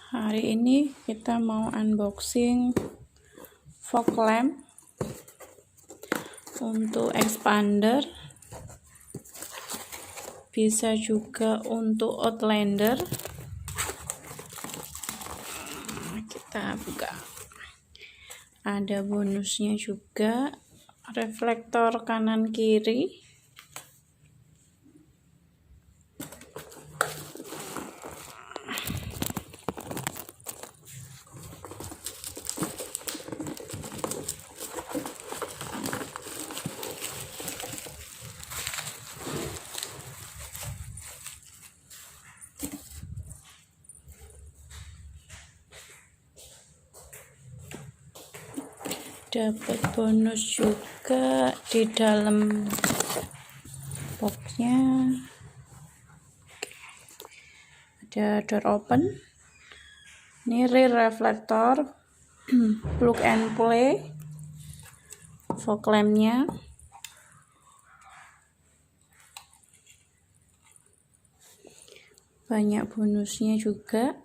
Hari ini kita mau unboxing Foglamp untuk expander, bisa juga untuk Outlander. Kita buka, ada bonusnya juga, reflektor kanan kiri. Dapat bonus juga di dalam boxnya. Ada door open, ini rear reflector, plug and play, fog lampnya, banyak bonusnya juga.